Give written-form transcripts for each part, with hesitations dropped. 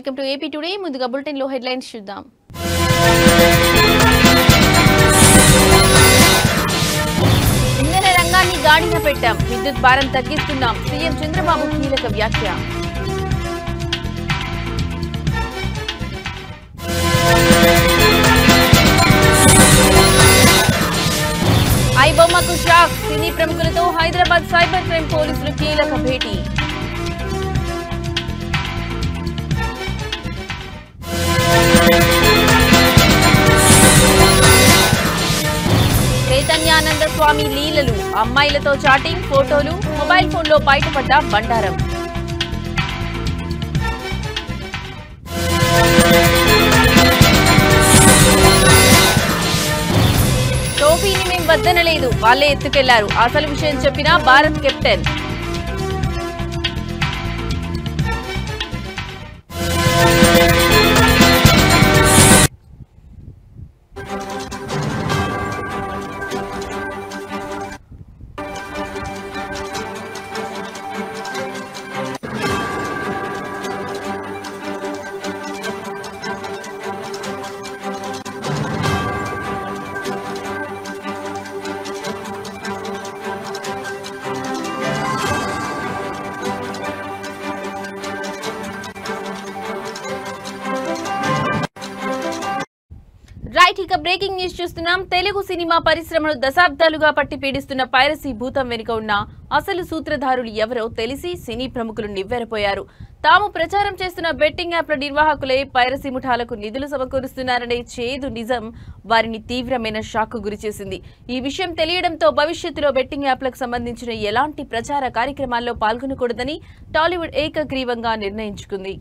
Welcome to AP today. ముందుగా bulletin లో headlines చూద్దాం. ఇంధన రంగాన్ని గాడిన పెట్టాం, విద్యుత్ భారం తగ్గిస్తున్నాం, సీఎం చంద్రబాబు కీలక వ్యాఖ్య. ఐబొమ్మకు షాక్, సినీ ప్రముఖులతో హైదరాబాద్ సైబర్ క్రైమ్ పోలీసులు కీలక భేటీ. చైతన్యానంద స్వామి లీలలు, అమ్మాయిలతో చాటింగ్, ఫోటోలు, మొబైల్ ఫోన్లో బయటపడ్డ బండారం. ట్రోఫీని మేం వద్దనలేదు, వాళ్లే ఎత్తుకెళ్లారు, అసలు విషయం చెప్పిన భారత్ కెప్టెన్. రైట్, ఇక బ్రేకింగ్ న్యూస్ చూస్తున్నాం. తెలుగు సినిమా పరిశ్రమను దశాబ్దాలుగా పట్టి పీడిస్తున్న పైరసీ భూతం వెనుక ఉన్న అసలు సూత్రధారులు ఎవరో తెలిసి సినీ ప్రముఖులు నివ్వెరపోయారు. తాము ప్రచారం చేస్తున్న బెట్టింగ్ యాప్ల నిర్వాహకులే పైరసీ ముఠాలకు నిధులు సమకూరుస్తున్నారనే చేదు నిజం వారిని తీవ్రమైన షాక్కు గురిచేసింది. ఈ విషయం తెలియడంతో భవిష్యత్తులో బెట్టింగ్ యాప్లకు సంబంధించిన ఎలాంటి ప్రచార కార్యక్రమాల్లో పాల్గొనకూడదని టాలీవుడ్ ఏకగ్రీవంగా నిర్ణయించుకుంది.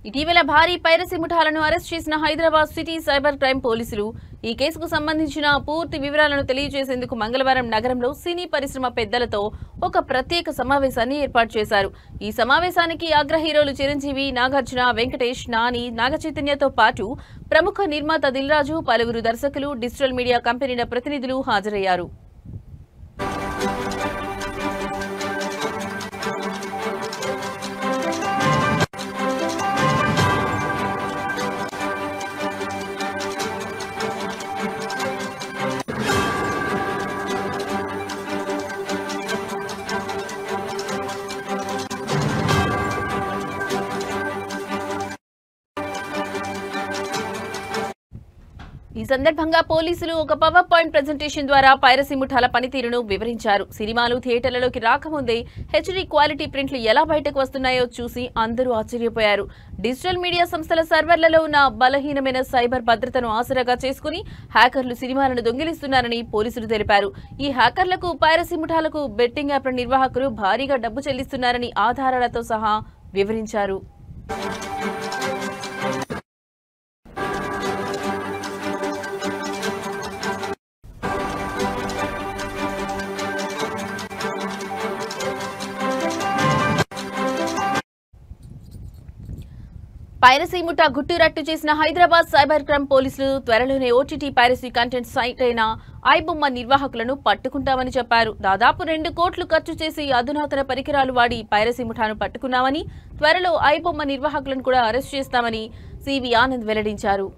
ఇటీవల భారీ పైరసీ ముఠాలను అరెస్ట్ చేసిన హైదరాబాద్ సిటీ సైబర్ క్రైమ్ పోలీసులు ఈ కేసుకు సంబంధించిన పూర్తి వివరాలను తెలియజేసేందుకు మంగళవారం నగరంలో సినీ పరిశ్రమ పెద్దలతో ఒక ప్రత్యేక సమావేశాన్ని ఏర్పాటు చేశారు. ఈ సమావేశానికి అగ్ర హీరోలు చిరంజీవి, నాగార్జున, వెంకటేష్, నాని, నాగచైతన్యతో పాటు ప్రముఖ నిర్మాత దిల్ రాజు, పలువురు దర్శకులు, డిజిటల్ మీడియా కంపెనీల ప్రతినిధులు హాజరయ్యారు. ఈ సందర్భంగా పోలీసులు ఒక పవర్ పాయింట్ ప్రెజెంటేషన్ ద్వారా పైరసీ ముఠాల పనితీరును వివరించారు. సినిమాలు థియేటర్లలోకి రాకముందే హెచ్డీ క్వాలిటీ ప్రింట్లు ఎలా బయటకు వస్తున్నాయో చూసి అందరూ ఆశ్చర్యపోయారు. డిజిటల్ మీడియా సంస్థల సర్వర్లలో ఉన్న బలహీనమైన సైబర్ భద్రతను ఆసరాగా చేసుకుని హ్యాకర్లు సినిమాలను దొంగిలిస్తున్నారని పోలీసులు తెలిపారు. ఈ హ్యాకర్లకు, పైరసీ ముఠాలకు బెట్టింగ్ యాప్ల నిర్వాహకులు భారీగా డబ్బు చెల్లిస్తున్నారని ఆధారాలతో సహా వివరించారు. పైరసీ ముఠా గుట్టురట్టు చేసిన హైదరాబాద్ సైబర్ క్రైమ్ పోలీసులు త్వరలోనే ఓటీటీ పైరసీ కంటెంట్ సైట్ అయిన ఐబొమ్మ నిర్వాహకులను పట్టుకుంటామని చెప్పారు. దాదాపు 2 కోట్లు ఖర్చు చేసి అధునాతన పరికరాలు వాడి పైరసీ ముఠాను పట్టుకున్నామని, త్వరలో ఐబొమ్మ నిర్వాహకులను కూడా అరెస్ట్ చేస్తామని సివి ఆనంద్ వెల్లడించారు.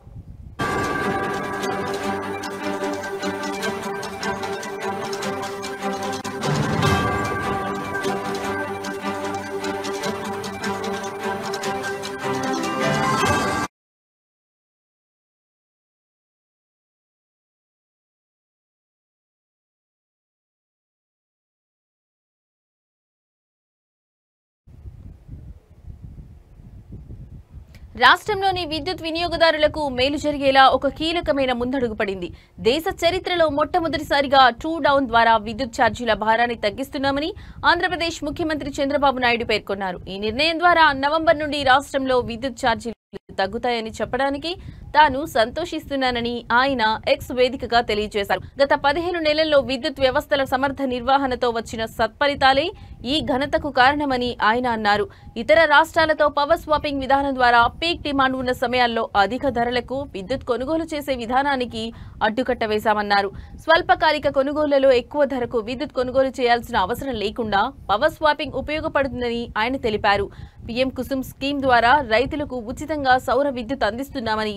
రాష్ట్రంలోని విద్యుత్ వినియోగదారులకు మేలు జరిగేలా ఒక కీలకమైన ముందడుగు పడింది. దేశ చరిత్రలో మొట్టమొదటిసారిగా ట్రూ డౌన్ ద్వారా విద్యుత్ ఛార్జీల భారాన్ని తగ్గిస్తున్నామని ఆంధ్రప్రదేశ్ ముఖ్యమంత్రి చంద్రబాబు నాయుడు పేర్కొన్నారు. ఈ నిర్ణయం ద్వారా నవంబర్ నుండి రాష్ట్రంలో విద్యుత్ ఛార్జీలు తగ్గుతాయని చెప్పడానికి తాను సంతోషిస్తున్నానని ఆయన ఎక్స్ వేదికగా తెలియజేశారు. గత 15 నెలల్లో విద్యుత్ వ్యవస్థల సమర్థ నిర్వహణతో వచ్చిన సత్ఫలితాలే ఈ ఘనతకు కారణమని ఆయన అన్నారు. ఇతర రాష్ట్రాలతో పవర్ స్వాపింగ్ విధానం ద్వారా పీక్ డిమాండ్ ఉన్న సమయాల్లో అధిక ధరలకు విద్యుత్ కొనుగోలు చేసే విధానానికి అడ్డుకట్ట వేశామన్నారు. స్వల్పకాలిక కొనుగోళ్లలో ఎక్కువ ధరకు విద్యుత్ కొనుగోలు చేయాల్సిన అవసరం లేకుండా పవర్ స్వాపింగ్ ఉపయోగపడుతుందని ఆయన తెలిపారు. పీఎం కుసుమ్ స్కీమ్ ద్వారా రైతులకు ఉచితంగా సౌర విద్యుత్ అందిస్తున్నామని,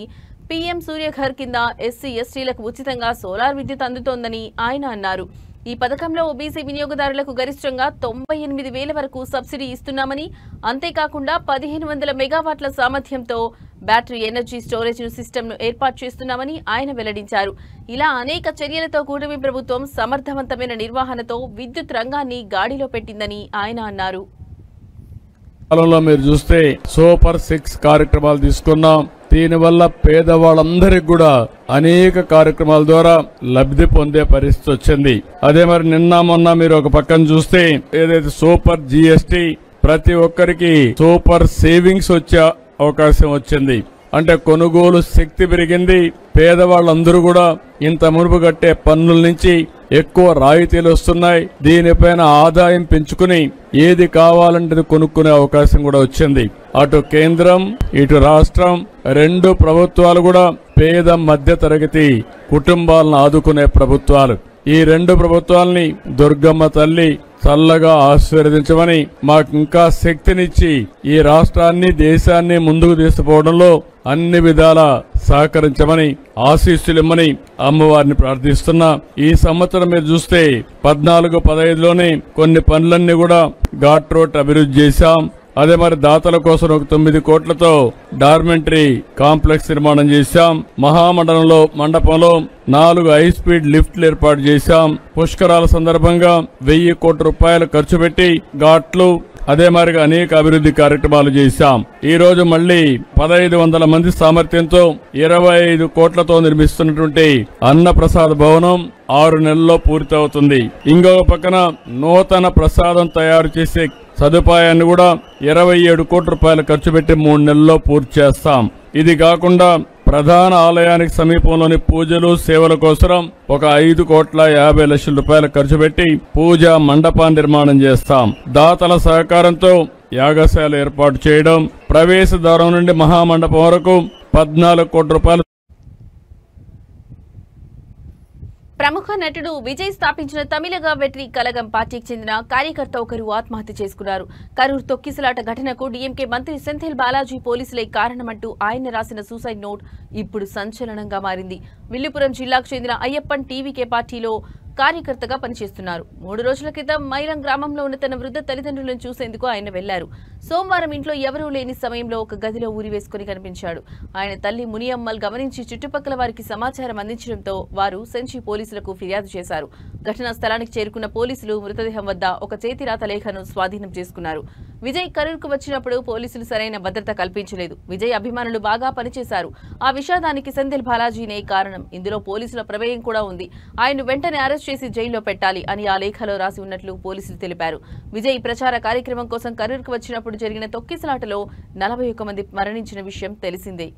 పీఎం సూర్యఘర్ కింద ఎస్సీ ఎస్టీలకు ఉచితంగా సోలార్ విద్యుత్ అందుతోందని ఆయన అన్నారు. ఈ పథకంలో ఓబీసీ వినియోగదారులకు గరిష్టంగా 98,000 వరకు సబ్సిడీ ఇస్తున్నామని, అంతేకాకుండా 1500 మెగావాట్ల సామర్థ్యంతో బ్యాటరీ ఎనర్జీ స్టోరేజ్ సిస్టమ్ను ఏర్పాటు చేస్తున్నామని ఆయన వెల్లడించారు. ఇలా అనేక చర్యలతో కూటమి ప్రభుత్వం సమర్థవంతమైన నిర్వహణతో విద్యుత్ రంగాన్ని గాడిలో పెట్టిందని ఆయన అన్నారు. కాలంలో మీరు చూస్తే సూపర్ 6 కార్యక్రమాలు తీసుకున్నాం. దీనివల్ల పేదవాళ్ళందరికీ కూడా అనేక కార్యక్రమాల ద్వారా లబ్ధి పొందే పరిస్థితి వచ్చింది. అదే మరి నిన్న మొన్న మీరు ఒక పక్కన చూస్తే ఏదైతే సూపర్ జీఎస్టీ ప్రతి ఒక్కరికి సూపర్ సేవింగ్స్ వచ్చే అవకాశం వచ్చింది. అంటే కొనుగోలు శక్తి పెరిగింది. పేదవాళ్ళందరూ కూడా ఇంత మునుపు కట్టే పన్నుల నుంచి ఎక్కువ రాయితీలు వస్తున్నాయి. దీనిపైన ఆదాయం పెంచుకుని ఏది కావాలంటే కొనుక్కునే అవకాశం కూడా వచ్చింది. అటు కేంద్రం ఇటు రాష్ట్రం రెండు ప్రభుత్వాలు కూడా పేద మధ్య తరగతి కుటుంబాలను ఆదుకునే ప్రభుత్వాలు. ఈ రెండు ప్రభుత్వాలని దుర్గమ్మ తల్లి చల్లగా ఆశీర్వదించమని, మాకు ఇంకా శక్తినిచ్చి ఈ రాష్ట్రాన్ని దేశాన్ని ముందుకు తీసుకుపోవడంలో అన్ని విధాల సహకరించమని ఆశీస్సులిమ్మని అమ్మవారిని ప్రార్థిస్తున్నా. ఈ సంవత్సరం మీరు చూస్తే 14-15లోనే కొన్ని పనులన్నీ కూడా ఘాట్ రోడ్ అభివృద్ధి చేశాం. అదే మరి దాతల కోసం ఒక 9 కోట్లతో డార్మెంటరీ కాంప్లెక్స్ నిర్మాణం చేశాం. మండపంలో 4 హై స్పీడ్ లిఫ్ట్లు ఏర్పాటు చేశాం. పుష్కరాల సందర్భంగా 1000 కోట్ల రూపాయలు ఖర్చు పెట్టి ఘాట్లు అదే మరిగా అనేక అభివృద్ధి కార్యక్రమాలు చేశాం. ఈ రోజు మళ్లీ 1500 మంది సామర్థ్యంతో 25 కోట్లతో నిర్మిస్తున్నటువంటి అన్నప్రసాద భవనం 6 నెలల్లో పూర్తవుతుంది. ఇంకొక పక్కన నూతన ప్రసాదం తయారు చేసే సదుపాయాన్ని కూడా 27 కోట్ల రూపాయలు ఖర్చు పెట్టి 3 నెలల్లో పూర్తి చేస్తాం. ఇది కాకుండా ప్రధాన ఆలయానికి సమీపంలోని పూజలు సేవల కోసం ఒక 5,50,00,000 రూపాయలు ఖర్చు పెట్టి పూజా మండపాన్ని నిర్మాణం చేస్తాం. దాతల సహకారంతో యాగశాల ఏర్పాటు చేయడం, ప్రవేశ ద్వారం నుండి మహామండపం వరకు 14 కోట్ల రూపాయలు. ప్రముఖ నటుడు విజయ్ స్థాపించిన తమిళగా వెట్రి కలగం పార్టీకి చెందిన కార్యకర్త ఒకరు ఆత్మహత్య చేసుకున్నారు. కరూర్ తొక్కిసలాట ఘటనకు డీఎంకే మంత్రి సెంథిల్ బాలాజీ పోలీసులే కారణమంటూ ఆయన రాసిన సూసైడ్ నోట్ ఇప్పుడు సంచలనంగా మారింది. విల్లుపురం జిల్లాకు చెందిన అయ్యప్పన్ టీవీకే పార్టీలో కార్యకర్తగా పనిచేస్తున్నారు. 3 రోజుల క్రితం మైలం గ్రామంలో ఉన్న తన వృద్ధ తల్లిదండ్రులను చూసేందుకు ఆయన వెళ్లారు. సోమవారం ఇంట్లో ఎవరూ లేని సమయంలో ఒక గదిలో ఊరివేసుకుని కనిపించాడు. ఆయన తల్లి మునియమ్మల్ గమనించి చుట్టుపక్కల వారికి సమాచారం అందించడంతో వారు సెంచి పోలీసులకు ఫిర్యాదు చేశారు. ఘటనా స్థలానికి చేరుకున్న పోలీసులు మృతదేహం వద్ద ఒక చేతిరాత లేఖను స్వాధీనం చేసుకున్నారు. విజయ్ కరూర్కు వచ్చినప్పుడు పోలీసులు సరైన భద్రత కల్పించలేదు. విజయ్ అభిమానులు బాగా పనిచేశారు. ఆ విషాదానికి సెంథిల్ బాలాజీనే కారణం. ఇందులో పోలీసుల ప్రమేయం కూడా ఉంది. ఆయన వెంటనే అరెస్ట్ చేసి జైల్లో పెట్టాలి అని ఆ లేఖలో రాసి ఉన్నట్లు పోలీసులు తెలిపారు. విజయ్ ప్రచార కార్యక్రమం కోసం కరూర్కు వచ్చినప్పుడు జరిగిన తొక్కిసలాటలో 41 మంది మరణించిన విషయం తెలిసిందే.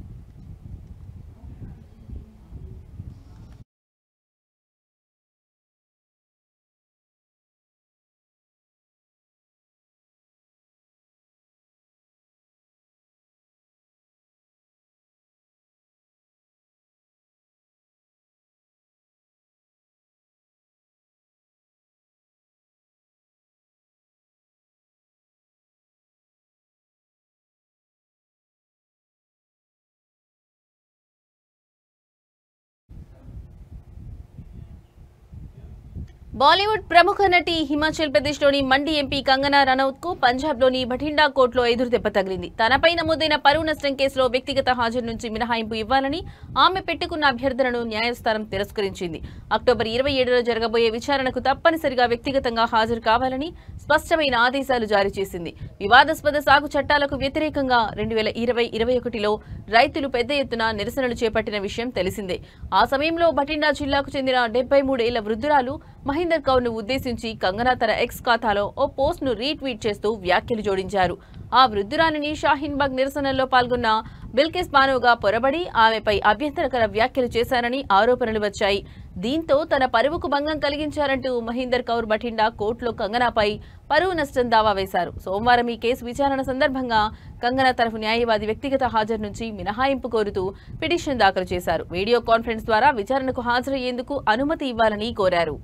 బాలీవుడ్ ప్రముఖ నటి హిమాచల్ ప్రదేశ్లోని మండి ఎంపీ కంగనా రనౌత్కు పంజాబ్లోని బఠిండా కోర్టులో ఎదురుదెబ్బ తగిలింది. తనపై నమోదైన పరువు నష్టం కేసులో వ్యక్తిగత హాజరు నుంచి మినహాయింపు ఇవ్వాలని ఆమె పెట్టుకున్న అభ్యర్థనను న్యాయస్థానం తిరస్కరించింది. అక్టోబర్ 27లో జరగబోయే విచారణకు తప్పనిసరిగా వ్యక్తిగతంగా హాజరు కావాలని స్పష్టమైన ఆదేశాలు జారీ చేసింది. వివాదాస్పద సాగు చట్టాలకు వ్యతిరేకంగా 2020-21లో రైతులు పెద్ద ఎత్తున నిరసనలు చేపట్టిన విషయం తెలిసిందే. ఆ సమయంలో బఠిండా జిల్లాకు చెందిన 73 ఏళ్ల వృద్ధురాలు మహేంద్ర మహేందర్ కౌర్ ను ఉద్దేశించి కంగనా తన ఎక్స్ ఖాతాలో ఓ పోస్ట్ ను రీట్వీట్ చేస్తూ వ్యాఖ్యలు జోడించారు. ఆ వృద్ధురాలిని షాహీన్ బాగ్ నిరసనల్లో పాల్గొన్న బిల్కిస్ బానోగా పొరబడి ఆమెపై అభ్యంతరకర వ్యాఖ్యలు చేశారని ఆరోపణలు వచ్చాయి. దీంతో తన పరువుకు భంగం కలిగించారంటూ మహేందర్ కౌర్ బఠిండా కోర్టులో కంగనాపై పరువు నష్టం దావా వేశారు. సోమవారం ఈ కేసు విచారణ సందర్భంగా కంగనా తరఫు న్యాయవాది వ్యక్తిగత హాజరు నుంచి మినహాయింపు కోరుతూ పిటిషన్ దాఖలు చేశారు. వీడియో కాన్ఫరెన్స్ ద్వారా విచారణకు హాజరయ్యేందుకు అనుమతి ఇవ్వాలని కోరారు.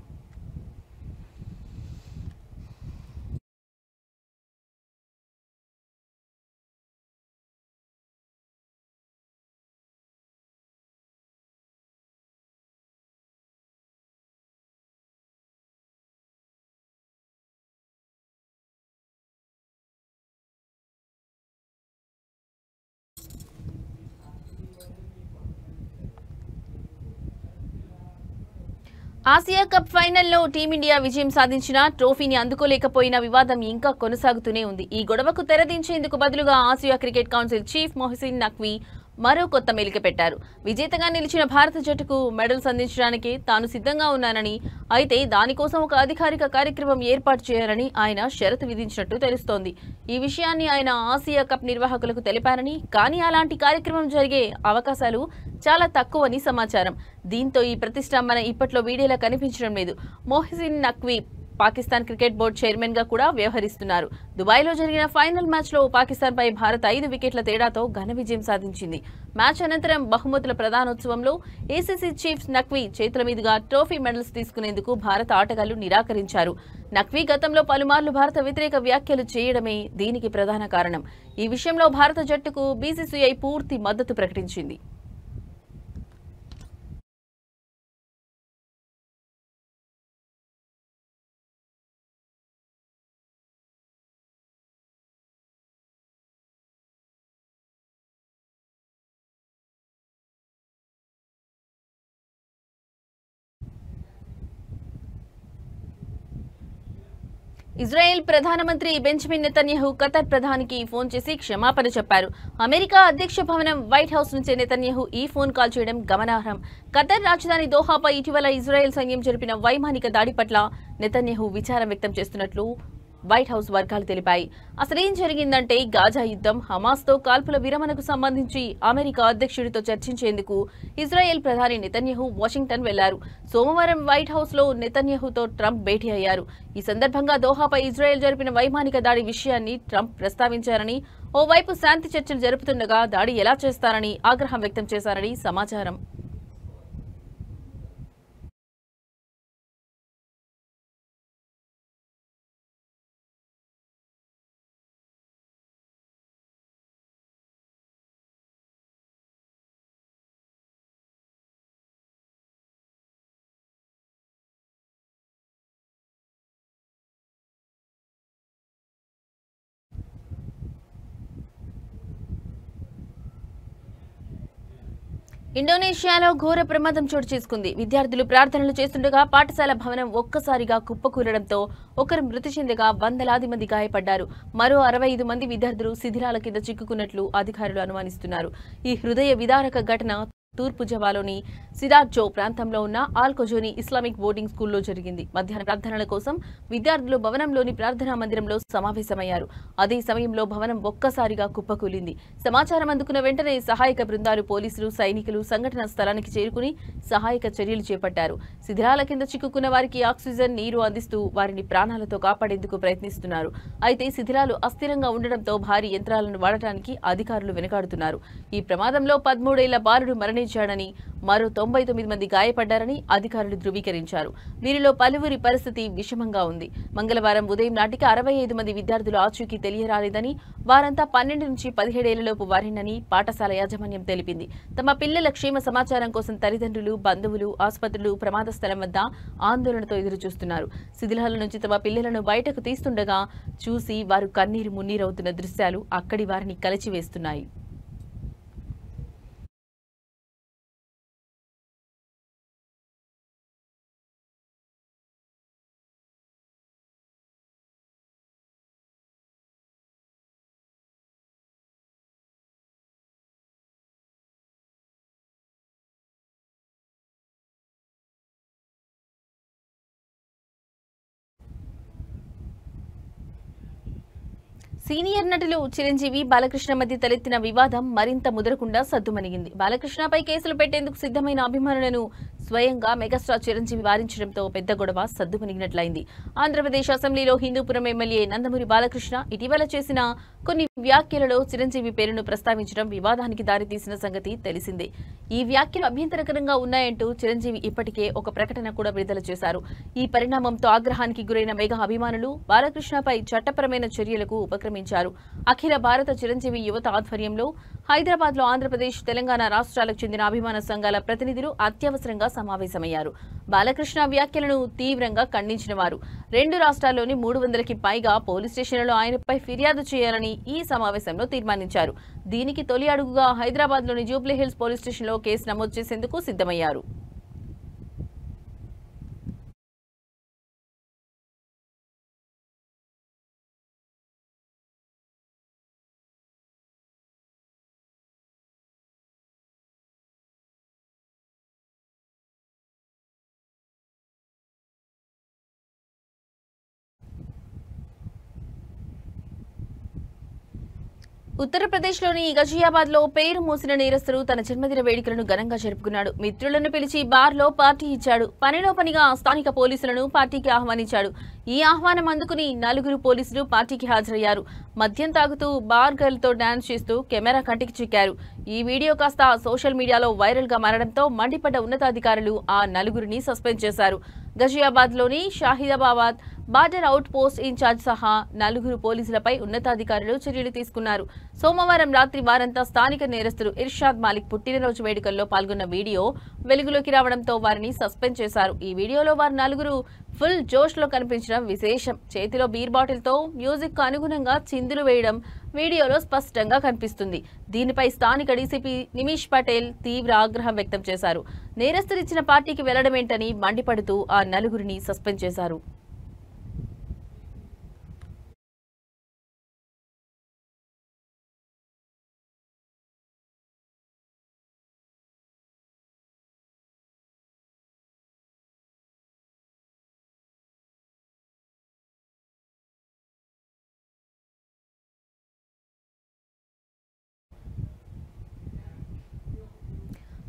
ఆసియా కప్ ఫైనల్లో టీమిండియా విజయం సాధించినా ట్రోఫీని అందుకోలేకపోయిన వివాదం ఇంకా కొనసాగుతూనే ఉంది. ఈ గొడవకు తెరదించేందుకు బదులుగా Asia cricket council chief Mohsin Naqvi మరో కొత్త మెలిక పెట్టారు. విజేతగా నిలిచిన భారత జట్టుకు మెడల్స్ అందించడానికి తాను సిద్ధంగా ఉన్నానని, అయితే దానికోసం ఒక అధికారిక కార్యక్రమం ఏర్పాటు చేయాలని ఆయన షరతు విధించినట్టు తెలుస్తోంది. ఈ విషయాన్ని ఆయన ఆసియా కప్ నిర్వాహకులకు తెలిపారని, కానీ అలాంటి కార్యక్రమం జరిగే అవకాశాలు చాలా తక్కువని సమాచారం. దీంతో ఈ ప్రతిష్టంభన ఇప్పట్లో వీడియోలా కనిపించడం లేదు. Mohsin Naqvi Pakistan cricket board chairman గా కూడా వ్యవహరిస్తున్నారు. దుబాయ్లో జరిగిన ఫైనల్ మ్యాచ్లో పాకిస్తాన్పై భారత్ 5 వికెట్ల తేడాతో ఘన విజయం సాధించింది. మ్యాచ్ అనంతరం బహుమతుల ప్రదానోత్సవంలో ఏసీసీ చీఫ్ నఖ్వీ చేతుల మీదుగా ట్రోఫీ మెడల్స్ తీసుకునేందుకు భారత ఆటగాళ్లు నిరాకరించారు. నఖ్వీ గతంలో పలుమార్లు భారత వ్యతిరేక వ్యాఖ్యలు చేయడమే దీనికి ప్రధాన కారణం. ఈ విషయంలో భారత జట్టుకు బీసీసీఐ పూర్తి మద్దతు ప్రకటించింది. ఇజ్రాయెల్ ప్రధానమంత్రి బెంజమిన్ నెతన్యాహు ఖతర్ ప్రధానికి ఫోన్ చేసి క్షమాపణ చెప్పారు. అమెరికా అధ్యక్ష భవనం వైట్ హౌస్ నుంచే నెతన్యాహు ఈ ఫోన్ కాల్ చేయడం గమనార్హం. ఖతర్ రాజధాని దోహాపై ఇటీవల ఇజ్రాయెల్ సైన్యం జరిపిన వైమానిక దాడి పట్ల నెతన్యాహు విచారం వ్యక్తం చేస్తున్నట్లు వైట్ హౌస్ వర్గాలు తెలిపాయి. అసలేం జరిగిందంటే గాజా యుద్ధం, హమాస్తో కాల్పుల విరమణకు సంబంధించి అమెరికా అధ్యక్షుడితో చర్చించేందుకు ఇజ్రాయెల్ ప్రధాని నెతన్యాహు వాషింగ్టన్ వెళ్లారు. సోమవారం వైట్ హౌస్ లో నెతన్యాహుతో ట్రంప్ భేటీ అయ్యారు. ఈ సందర్భంగా దోహాపై ఇజ్రాయెల్ జరిపిన వైమానిక దాడి విషయాన్ని ట్రంప్ ప్రస్తావించారని, ఓవైపు శాంతి చర్చలు జరుపుతుండగా దాడి ఎలా చేస్తారని ఆగ్రహం వ్యక్తం చేశారని సమాచారం. ఇండోనేషియాలో ఘోర ప్రమాదం చోటు చేసుకుంది. విద్యార్థులు ప్రార్థనలు చేస్తుండగా పాఠశాల భవనం ఒక్కసారిగా కుప్పకూలడంతో ఒకరు మృతి చెందగా వందలాది మంది గాయపడ్డారు. మరో 65 మంది విద్యార్థులు శిథిలాల కింద చిక్కుకున్నట్లు అధికారులు అనుమానిస్తున్నారు. ఈ హృదయ విదారక ఘటన తూర్పు జవాలోని సిరాజ్జో ప్రాంతంలో ఉన్న ఆల్కొజోని ఇస్లామిక్ బోర్డింగ్ స్కూల్లో జరిగింది. మధ్యాహ్న ప్రార్థనల కోసం విద్యార్థులు భవనంలోని ప్రార్థనా మందిరంలో సమావేశమయ్యారు. అదే సమయంలో భవనం ఒక్కసారిగా కుప్పకూలింది. సమాచారం అందుకున్న వెంటనే సహాయక బృందాలు, పోలీసులు, సైనికులు సంఘటనా స్థలానికి చేరుకుని సహాయక చర్యలు చేపట్టారు. శిథిలాల కింద చిక్కుకున్న వారికి ఆక్సిజన్, నీరు అందిస్తూ వారిని ప్రాణాలతో కాపాడేందుకు ప్రయత్నిస్తున్నారు. అయితే శిథిలాలు అస్థిరంగా ఉండడంతో భారీ యంత్రాలను వాడటానికి అధికారులు వెనుకాడుతున్నారు. ఈ ప్రమాదంలో 13 ఏళ్ల బాలుడు మరణించాడని, మరో 99 మంది గాయపడ్డారని అధికారులు ధృవీకరించారు. వీరిలో పలువురి పరిస్థితి విషమంగా ఉంది. మంగళవారం ఉదయం నాటికి 65 మంది విద్యార్థులు ఆచూకీ తెలియరాలేదని, వారంతా 12 నుంచి 17 ఏళ్లలోపు వారినని పాఠశాల యాజమాన్యం తెలిపింది. తమ పిల్లల క్షేమ సమాచారం కోసం తల్లిదండ్రులు, బంధువులు, ఆసుపత్రులు ప్రమాద స్థలం వద్ద ఆందోళనతో ఎదురుచూస్తున్నారు. శిథిలాల నుంచి తమ పిల్లలను బయటకు తీస్తుండగా చూసి వారు కన్నీరు మున్నీరవుతున్న దృశ్యాలు అక్కడి వారిని కలిచివేస్తున్నాయి. సీనియర్ నటులు చిరంజీవి బాలకృష్ణ మధ్య తలెత్తిన వివాదం మరింత ముదరకుండా సద్దుమణిగింది. బాలకృష్ణపై కేసులు పెట్టేందుకు సిద్ధమైన అభిమానులను స్వయంగా మెగాస్టార్ చిరంజీవి వారించడంతో పెద్ద గొడవ సద్దుమణిగినట్లయింది. ఆంధ్రప్రదేశ్ అసెంబ్లీలో హిందూపురం ఎమ్మెల్యే నందమూరి బాలకృష్ణ ఇటీవల చేసిన కొన్ని వ్యాఖ్యలలో చిరంజీవి పేరును ప్రస్తావించడం వివాదానికి దారితీసిన సంగతి తెలిసిందే. ఈ వ్యాఖ్యలు అభ్యంతరకరంగా ఉన్నాయంటూ చిరంజీవి ఇప్పటికే ఒక ప్రకటన కూడా విడుదల చేశారు. ఈ పరిణామంతో ఆగ్రహానికి గురైన మెగా అభిమానులు బాలకృష్ణపై చట్టపరమైన చర్యలకు ఉపక్రమించారు. అఖిల భారత చిరంజీవి యువత ఆధ్వర్యంలో హైదరాబాద్ లో ఆంధ్రప్రదేశ్, తెలంగాణ రాష్ట్రాలకు చెందిన అభిమాన సంఘాల ప్రతినిధులు అత్యవసరంగా సమావేశమయ్యారు. బాలకృష్ణ వ్యాఖ్యలను తీవ్రంగా ఖండించిన వారు 2 రాష్ట్రాల్లోని 300కి పైగా పోలీస్ స్టేషన్లలో ఆయనపై ఫిర్యాదు చేయాలని ఈ సమావేశంలో తీర్మానించారు. దీనికి తొలి అడుగుగా హైదరాబాద్ లోని జూబ్లీహిల్స్ పోలీస్ స్టేషన్లో కేసు నమోదు చేసేందుకు సిద్ధమయ్యారు. ఉత్తరప్రదేశ్లోని గజియాబాద్ లో పేరు మోసిన నేరస్తుడు తన జన్మదిన వేడుకలను ఘనంగా జరుపుకున్నాడు. మిత్రులను పిలిచి బార్లో పార్టీ ఇచ్చాడు. పనిలో పనిగా స్థానిక పోలీసులను పార్టీకి ఆహ్వానించాడు. ఈ ఆహ్వానం అందుకుని 4 పోలీసులు పార్టీకి హాజరయ్యారు. మద్యం తాగుతూ బార్ గర్ల్ తో డాన్స్ చేస్తూ కెమెరా కంటికి చిక్కారు. ఈ వీడియో కాస్త సోషల్ మీడియాలో వైరల్ గా మారడంతో మండిపడ్డ ఉన్నతాధికారులు ఆ 4 సస్పెండ్ చేశారు. గజియాబాద్ లోని షాహిదాబాద్ బార్డర్ అవుట్ పోస్ట్ ఇన్ఛార్జ్ సహా 4 పోలీసులపై ఉన్నతాధికారులు చర్యలు తీసుకున్నారు. సోమవారం రాత్రి వారంతా స్థానిక నేరస్తుడు ఇర్షాద్ మాలిక్ పుట్టినరోజు వేడుకల్లో పాల్గొన్న వీడియో వెలుగులోకి రావడంతో వారిని సస్పెండ్ చేశారు. ఈ వీడియోలో వారు 4 ఫుల్ జోష్ లో కనిపించడం విశేషం. చేతిలో బీర్ బాటిల్ తో మ్యూజిక్ కు అనుగుణంగా చిందులు వేయడం వీడియోలో స్పష్టంగా కనిపిస్తుంది. దీనిపై స్థానిక డీసీపీ నిమిష్ పటేల్ తీవ్ర ఆగ్రహం వ్యక్తం చేశారు. నేరస్తుడిచ్చిన పార్టీకి వెళ్లడమేంటని మండిపడుతూ ఆ 4 సస్పెండ్ చేశారు.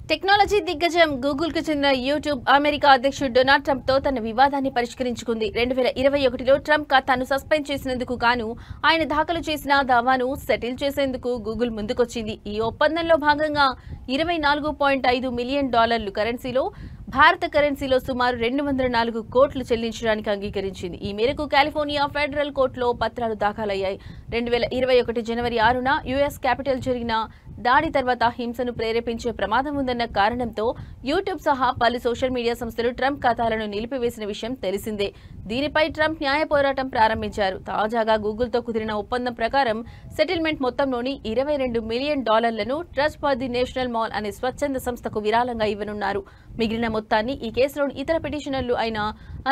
టెక్నాలజీ దిగ్గజం గూగుల్ కు చెందిన యూట్యూబ్ అమెరికా అధ్యక్షుడు డొనాల్డ్ ట్రంప్ తో తన వివాదాన్ని పరిష్కరించుకుంది. 2021లో ట్రంప్ ఖాతాను సస్పెండ్ చేసినందుకు గాను ఆయన దాఖలు చేసిన దావాను సెటిల్ చేసేందుకు గూగుల్ ముందుకొచ్చింది. ఈ ఒప్పందంలో భాగంగా $24.5 మిలియన్ కరెన్సీలో భారత కరెన్సీలో సుమారు 204 కోట్లు చెల్లించడానికి అంగీకరించింది. ఈ మేరకు కాలిఫోర్నియా ఫెడరల్ కోర్టులో పత్రాలు దాఖలయ్యాయి. 2021 జనవరి 6న యుఎస్ క్యాపిటల్ జరిగిన దాడి తర్వాత హింసను ప్రేరేపించే ప్రమాదం ఉందన్న కారణంతో యూట్యూబ్ సహా పలు సోషల్ మీడియా సంస్థలు ట్రంప్ ఖాతాలను నిలిపివేసిన విషయం తెలిసిందే. దీనిపై ట్రంప్ న్యాయ పోరాటం ప్రారంభించారు. తాజాగా గూగుల్తో కుదిరిన ఒప్పందం ప్రకారం సెటిల్మెంట్ మొత్తంలోని $22 million trust for the national mall అనే స్వచ్ఛంద సంస్థకు విరాళంగా ఇవ్వనున్నారు. మిగిలిన మొత్తాన్ని ఈ కేసులోని ఇతర పిటిషనర్లు అయిన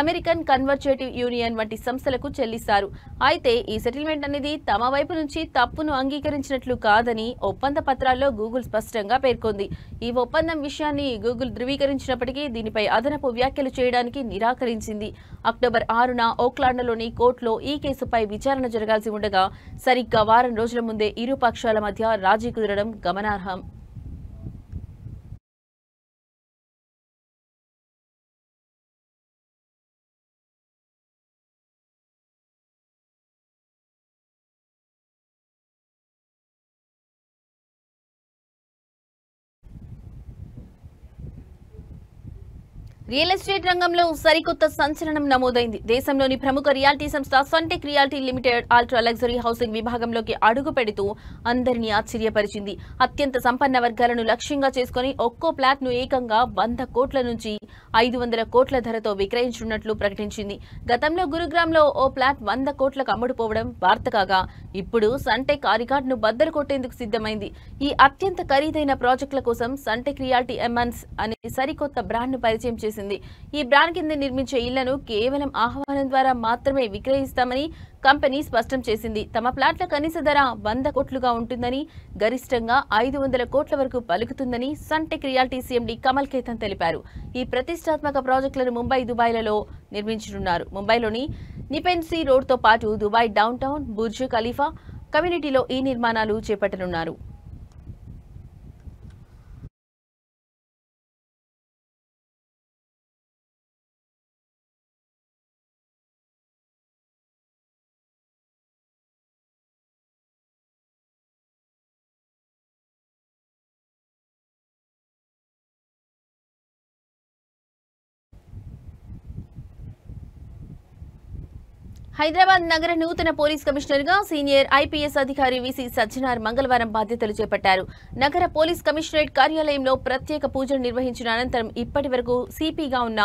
అమెరికన్ కన్వర్జేటివ్ యూనియన్ వంటి సంస్థలకు చెల్లిస్తారు. అయితే ఈ సెటిల్మెంట్ అనేది తమ వైపు నుంచి తప్పును అంగీకరించినట్లు కాదని ఒప్పంద పత్రాల్లో గూగుల్ స్పష్టంగా పేర్కొంది. ఈ ఒప్పందం విషయాన్ని గూగుల్ ధృవీకరించినప్పటికీ దీనిపై అదనపు వ్యాఖ్యలు చేయడానికి నిరాకరించింది. అక్టోబర్ 6న ఓక్లాండ్లోని కోర్టులో ఈ కేసుపై విచారణ జరగాల్సి ఉండగా సరిగ్గా వారం రోజుల ముందే ఇరు పక్షాల మధ్య రాజీ కుదరడం గమనార్హం. రియల్ ఎస్టేట్ రంగంలో సరికొత్త సంచలనం నమోదైంది. దేశంలోని ప్రముఖ రియాలిటీ సంస్థ Sunteck reality limited ultra luxury housing విభాగంలోకి అడుగు పెడుతూ అందరినీ ఆశ్చర్యపరిచింది. అత్యంత సంపన్న వర్గాలను లక్ష్యంగా చేసుకుని ఒక్కో ఫ్లాట్ ను ఏకంగా 100 కోట్ల నుంచి 500 కోట్ల ధరతో విక్రయించనున్నట్లు ప్రకటించింది. గతంలో గురుగ్రామ్లో ఓ ఫ్లాట్ 100 కోట్లకు అమ్ముడుపోవడం వార్త కాగా ఇప్పుడు సన్టెక్ ఆ రికార్డును బద్దలు కొట్టేందుకు సిద్ధమైంది. ఈ అత్యంత ఖరీదైన ప్రాజెక్టుల కోసం సన్టెక్ రియాలిటీ ఎమన్స్ అనే సరికొత్త బ్రాండ్ ను పరిచయం చేసింది. ఈ బ్రాండ్ కింద నిర్మించే ఇళ్లను కేవలం ఆహ్వానం ద్వారా మాత్రమే విక్రయిస్తామని కంపెనీ స్పష్టం చేసింది. తమ ఫ్లాట్ల కనీస ధర 100 కోట్లుగా ఉంటుందని, గరిష్టంగా 500 కోట్ల వరకు పలుకుతుందని Sunteck reality CMD Kamal Khetan తెలిపారు. ఈ ప్రతిష్టాత్మక ప్రాజెక్టులను ముంబై, దుబాయ్లలో నిర్మించనున్నారు. ముంబైలోని నిపెన్సీ రోడ్తో పాటు Dubai down town, Burj Khalifa, కమ్యూనిటీలో ఈ నిర్మాణాలు చేపట్టనున్నారు. హైదరాబాద్ నగర నూతన పోలీస్ కమిషనర్ గా సీనియర్ ఐపీఎస్ అధికారి విసి సజ్జనార్ మంగళవారం బాధ్యతలు చేపట్టారు. నగర పోలీస్ కమిషనరేట్ కార్యాలయంలో ప్రత్యేక పూజలు నిర్వహించిన అనంతరం ఇప్పటి వరకు సిపిగా ఉన్న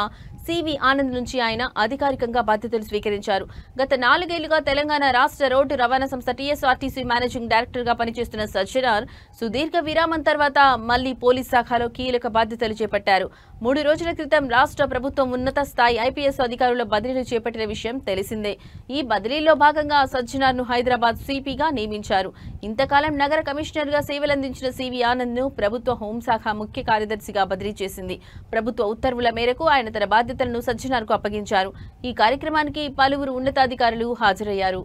సివి ఆనంద్ నుంచి ఆయన అధికారికంగా బాధ్యతలు స్వీకరించారు. గత 4 ఏళ్లుగా తెలంగాణ రాష్ట్ర రోడ్డు రవాణా సంస్థ టీఎస్ఆర్టీసీ మేనేజింగ్ డైరెక్టర్ గా పనిచేస్తున్న సజ్జనార్ సుదీర్ఘ విరామం తర్వాత మళ్లీ పోలీస్ శాఖలో కీలక బాధ్యతలు చేపట్టారు. 3 రోజుల క్రితం రాష్ట్ర ప్రభుత్వం ఉన్నత స్థాయి ఐపీఎస్ అధికారుల బదిలీలు చేపట్టిన విషయం తెలిసిందే. ఈ బదిలీలో భాగంగా సజ్జనార్ ను హైదరాబాద్ సిపిగా నియమించారు. ఇంతకాలం నగర కమిషనర్ గా సేవలందించిన సివి ఆనంద్ ను ప్రభుత్వ హోంశాఖ ముఖ్య కార్యదర్శిగా బదిలీ చేసింది. ప్రభుత్వ ఉత్తర్వుల మేరకు ఆయన తన బాధ్యతలను సజ్జనార్ కు అప్పగించారు. ఈ కార్యక్రమానికి పలువురు ఉన్నతాధికారులు హాజరయ్యారు.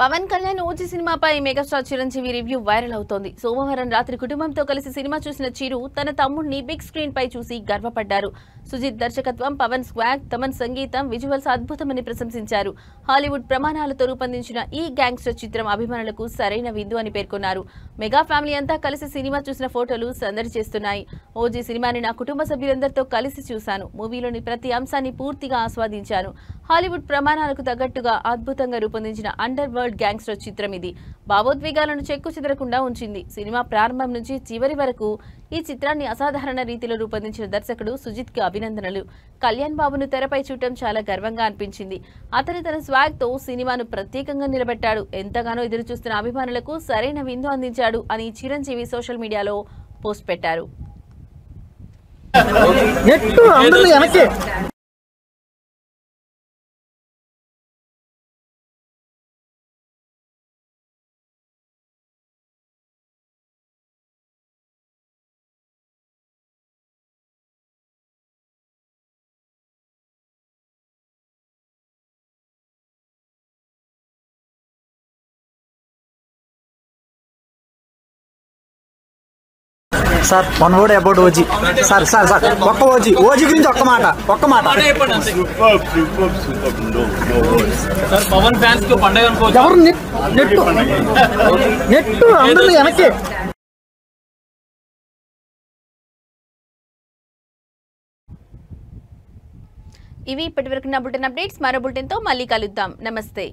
పవన్ కళ్యాణ్ ఓజీ సినిమాపై మెగాస్టార్ చిరంజీవి రివ్యూ వైరల్ అవుతోంది. సోమవారం రాత్రి కుటుంబంతో కలిసి సినిమా చూసిన చిరు తన తమ్ముడిని బిగ్ స్క్రీన్ పై చూసి గర్వపడ్డారు. సుజిత్ దర్శకత్వం, పవన్ స్వాగ్, తమన్ సంగీతం, విజువల్స్ అద్భుతమని ప్రశంసించారు. హాలీవుడ్ ప్రమాణాలతో రూపొందించిన ఈ గ్యాంగ్స్టర్ చిత్రం అభిమానులకు సరైన విందు అని పేర్కొన్నారు. మెగా ఫ్యామిలీ అంతా కలిసి సినిమా చూసిన ఫోటోలు సందడి చేస్తున్నాయి. ఓజీ సినిమాని నా కుటుంబ సభ్యులందరితో కలిసి చూశాను. మూవీలోని ప్రతి అంశాన్ని పూర్తిగా ఆస్వాదించాను. హాలీవుడ్ ప్రమాణాలకు తగ్గట్టుగా అద్భుతంగా రూపొందించిన అండర్ వరల్డ్ గ్యాంగ్స్టర్ చిత్రం ఇది. భావోద్వేగాలను చెక్కు చెదరకుండా ఉంచింది. సినిమా ప్రారంభం నుంచి చివరి వరకు ఈ చిత్రాన్ని అసాధారణ రీతిలో రూపొందించిన దర్శకుడు సుజిత్ కి అభినందనలు. కళ్యాణ్ బాబును తెరపై చూడటం చాలా గర్వంగా అనిపించింది. అతను తన స్వాగ్ తో సినిమాను ప్రత్యేకంగా నిలబెట్టాడు. ఎంతగానో ఎదురు చూస్తున్న అభిమానులకు సరైన విందు అందించాడు అని చిరంజీవి సోషల్ మీడియాలో పోస్ట్ పెట్టారు. Sir one word about OG. Sir ఒక్క ఓజీ గురించి ఒక్క మాట. పవన్ ఫ్యాన్స్ కి పండుగ ఎవరు నెట్టు అందరూ వెనక్కి. ఇవి ఇప్పటివరకు నా బులెటిన్ అప్డేట్స్. మరో బులెటిన్ తో మళ్ళీ కలుద్దాం. నమస్తే.